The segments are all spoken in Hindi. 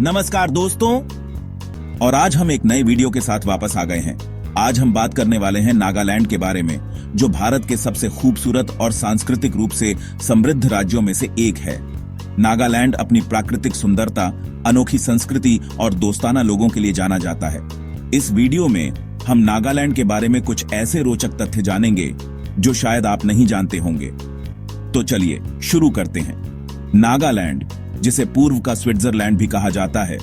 नमस्कार दोस्तों, और आज हम एक नए वीडियो के साथ वापस आ गए हैं। आज हम बात करने वाले हैं नागालैंड के बारे में, जो भारत के सबसे खूबसूरत और सांस्कृतिक रूप से समृद्ध राज्यों में से एक है। नागालैंड अपनी प्राकृतिक सुंदरता, अनोखी संस्कृति और दोस्ताना लोगों के लिए जाना जाता है। इस वीडियो में हम नागालैंड के बारे में कुछ ऐसे रोचक तथ्य जानेंगे जो शायद आप नहीं जानते होंगे। तो चलिए शुरू करते हैं। नागालैंड, जिसे पूर्व का स्विट्जरलैंड भी कहा जाता है,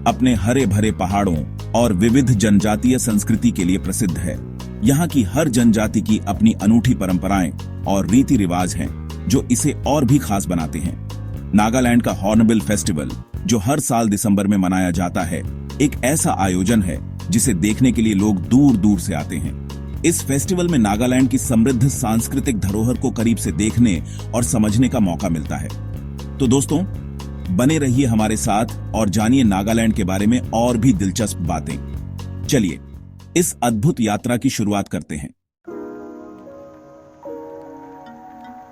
अपने हरे भरे पहाड़ों और विविध जनजातीय संस्कृति के लिए प्रसिद्ध है। यहाँ की हर जनजाति की अपनी अनूठी परंपराएं और रीति रिवाज हैं, जो इसे और भी खास बनाते हैं। नागालैंड का हॉर्नबिल फेस्टिवल, जो हर साल दिसंबर में मनाया जाता है, एक ऐसा आयोजन है जिसे देखने के लिए लोग दूर दूर से आते हैं। इस फेस्टिवल में नागालैंड की समृद्ध सांस्कृतिक धरोहर को करीब से देखने और समझने का मौका मिलता है। तो दोस्तों, बने रहिए हमारे साथ और जानिए नागालैंड के बारे में और भी दिलचस्प बातें। चलिए इस अद्भुत यात्रा की शुरुआत करते हैं।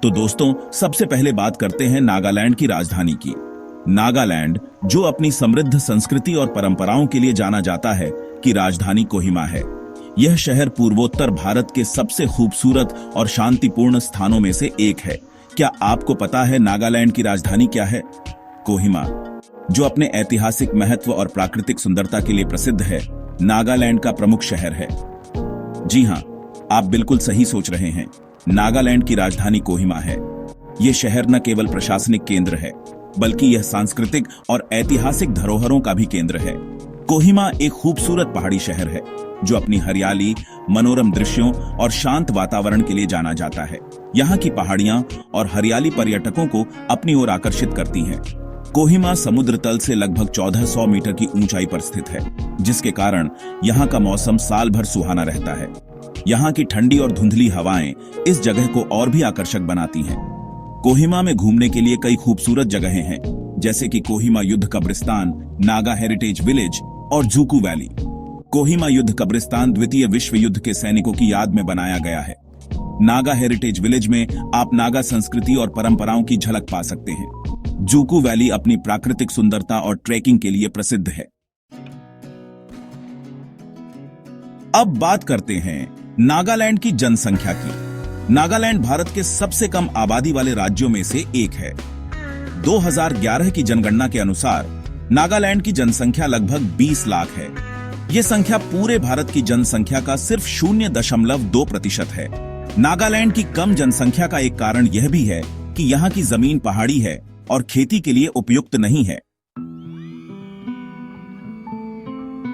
तो दोस्तों, सबसे पहले बात करते हैं नागालैंड की राजधानी की। नागालैंड, जो अपनी समृद्ध संस्कृति और परंपराओं के लिए जाना जाता है, की राजधानी कोहिमा है। यह शहर पूर्वोत्तर भारत के सबसे खूबसूरत और शांतिपूर्ण स्थानों में से एक है। क्या आपको पता है नागालैंड की राजधानी क्या है? कोहिमा, जो अपने ऐतिहासिक महत्व और प्राकृतिक सुंदरता के लिए प्रसिद्ध है, नागालैंड का प्रमुख शहर है। जी हां, आप बिल्कुल सही सोच रहे हैं। नागालैंड की राजधानी कोहिमा है। यह शहर न केवल प्रशासनिक केंद्र है, बल्कि यह सांस्कृतिक और ऐतिहासिक धरोहरों का भी केंद्र है। कोहिमा एक खूबसूरत पहाड़ी शहर है, जो अपनी हरियाली, मनोरम दृश्यों और शांत वातावरण के लिए जाना जाता है। यहाँ की पहाड़ियां और हरियाली पर्यटकों को अपनी ओर आकर्षित करती हैं। कोहिमा समुद्र तल से लगभग 1400 मीटर की ऊंचाई पर स्थित है, जिसके कारण यहाँ का मौसम साल भर सुहाना रहता है। यहाँ की ठंडी और धुंधली हवाएं इस जगह को और भी आकर्षक बनाती हैं। कोहिमा में घूमने के लिए कई खूबसूरत जगहें हैं, जैसे कि कोहिमा युद्ध कब्रिस्तान, नागा हेरिटेज विलेज और जूकू वैली। कोहिमा युद्ध कब्रिस्तान द्वितीय विश्व युद्ध के सैनिकों की याद में बनाया गया है। नागा हेरिटेज विलेज में आप नागा संस्कृति और परंपराओं की झलक पा सकते हैं। जूकू वैली अपनी प्राकृतिक सुंदरता और ट्रैकिंग के लिए प्रसिद्ध है। अब बात करते हैं नागालैंड की जनसंख्या की। नागालैंड भारत के सबसे कम आबादी वाले राज्यों में से एक है। 2011 की जनगणना के अनुसार नागालैंड की जनसंख्या लगभग 20 लाख है। यह संख्या पूरे भारत की जनसंख्या का सिर्फ 0.2% है। नागालैंड की कम जनसंख्या का एक कारण यह भी है कि यहाँ की जमीन पहाड़ी है और खेती के लिए उपयुक्त नहीं है।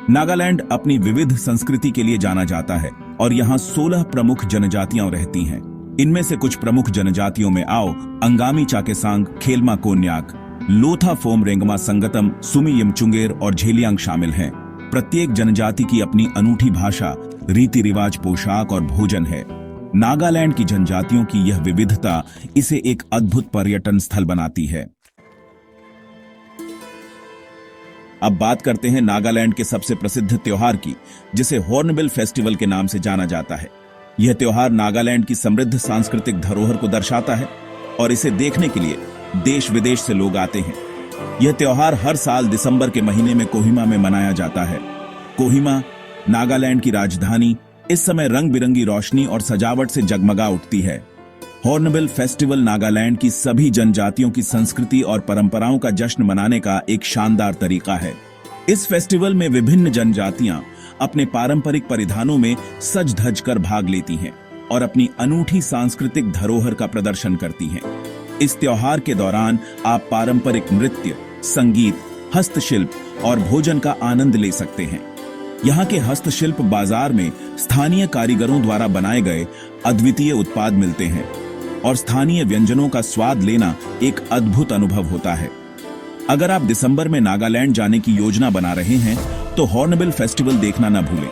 नागालैंड अपनी विविध संस्कृति के लिए जाना जाता है और यहाँ 16 प्रमुख जनजातियां रहती हैं। इनमें से कुछ प्रमुख जनजातियों में आओ अंगामी चाकेसांग, खेलमा कोन्याक, लोथा फोम रेंगमा संगतम, सुमी यमचुंगेर और झेलियांग शामिल हैं। प्रत्येक जनजाति की अपनी अनूठी भाषा, रीति रिवाज, पोशाक और भोजन है। नागालैंड की जनजातियों की यह विविधता इसे एक अद्भुत पर्यटन स्थल बनाती है। अब बात करते हैं नागालैंड के सबसे प्रसिद्ध त्योहार की, जिसे हॉर्नबिल फेस्टिवल के नाम से जाना जाता है। यह त्योहार नागालैंड की समृद्ध सांस्कृतिक धरोहर को दर्शाता है और इसे देखने के लिए देश विदेश से लोग आते हैं। यह त्योहार हर साल दिसंबर के महीने में कोहिमा में मनाया जाता है। कोहिमा, नागालैंड की राजधानी, इस समय रंग बिरंगी रोशनी और सजावट से जगमगा उठती है। हॉर्नबिल फेस्टिवल नागालैंड की सभी जनजातियों की संस्कृति और परंपराओं का जश्न मनाने का एक शानदार तरीका है। इस फेस्टिवल में विभिन्न जनजातियां अपने पारंपरिक परिधानों में सज धज कर भाग लेती हैं और अपनी अनूठी सांस्कृतिक धरोहर का प्रदर्शन करती हैं। इस त्योहार के दौरान आप पारंपरिक नृत्य, संगीत, हस्तशिल्प और भोजन का आनंद ले सकते हैं। यहाँ के हस्तशिल्प बाजार में स्थानीय कारीगरों द्वारा बनाए गए अद्वितीय उत्पाद मिलते हैं और स्थानीय व्यंजनों का स्वाद लेना एक अद्भुत अनुभव होता है। अगर आप दिसंबर में नागालैंड जाने की योजना बना रहे हैं, तो हॉर्नबिल फेस्टिवल देखना न भूलें।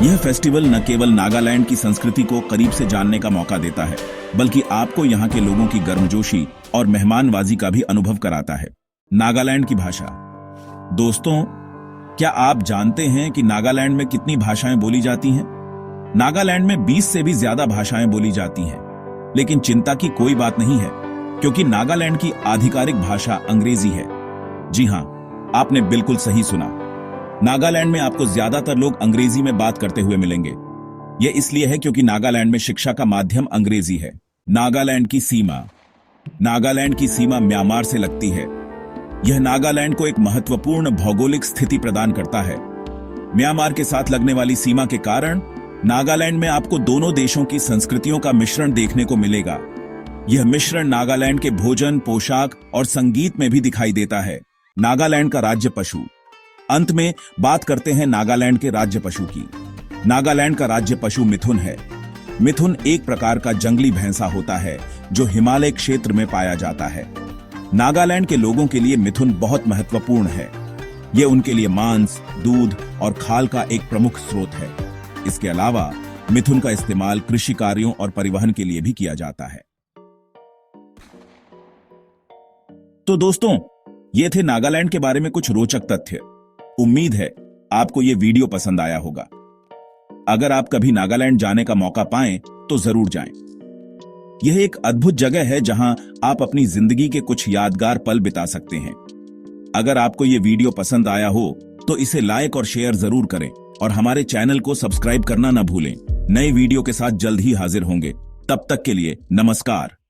यह फेस्टिवल न केवल नागालैंड की संस्कृति को करीब से जानने का मौका देता है, बल्कि आपको यहाँ के लोगों की गर्मजोशी और मेहमानवाजी का भी अनुभव कराता है। नागालैंड की भाषा। दोस्तों, क्या आप जानते हैं कि नागालैंड में कितनी भाषाएं बोली जाती हैं? नागालैंड में 20 से भी ज्यादा भाषाएं बोली जाती हैं। लेकिन चिंता की कोई बात नहीं है, क्योंकि नागालैंड की आधिकारिक भाषा अंग्रेजी है। जी हां, आपने बिल्कुल सही सुना। नागालैंड में आपको ज्यादातर लोग अंग्रेजी में बात करते हुए मिलेंगे। यह इसलिए है क्योंकि नागालैंड में शिक्षा का माध्यम अंग्रेजी है। नागालैंड की सीमा म्यांमार से लगती है। यह नागालैंड को एक महत्वपूर्ण भौगोलिक स्थिति प्रदान करता है। म्यांमार के साथ लगने वाली सीमा के कारण नागालैंड में आपको दोनों देशों की संस्कृतियों का मिश्रण देखने को मिलेगा। यह मिश्रण नागालैंड के भोजन, पोशाक और संगीत में भी दिखाई देता है। नागालैंड का राज्य पशु। अंत में बात करते हैं नागालैंड के राज्य पशु की। नागालैंड का राज्य पशु मिथुन है। मिथुन एक प्रकार का जंगली भैंसा होता है जो हिमालय क्षेत्र में पाया जाता है। नागालैंड के लोगों के लिए मिथुन बहुत महत्वपूर्ण है। यह उनके लिए मांस, दूध और खाल का एक प्रमुख स्रोत है। इसके अलावा मिथुन का इस्तेमाल कृषि कार्यों और परिवहन के लिए भी किया जाता है। तो दोस्तों, ये थे नागालैंड के बारे में कुछ रोचक तथ्य। उम्मीद है आपको ये वीडियो पसंद आया होगा। अगर आप कभी नागालैंड जाने का मौका पाएं तो जरूर जाएं। यह एक अद्भुत जगह है जहां आप अपनी जिंदगी के कुछ यादगार पल बिता सकते हैं। अगर आपको ये वीडियो पसंद आया हो तो इसे लाइक और शेयर जरूर करें और हमारे चैनल को सब्सक्राइब करना न भूलें। नए वीडियो के साथ जल्द ही हाजिर होंगे। तब तक के लिए नमस्कार।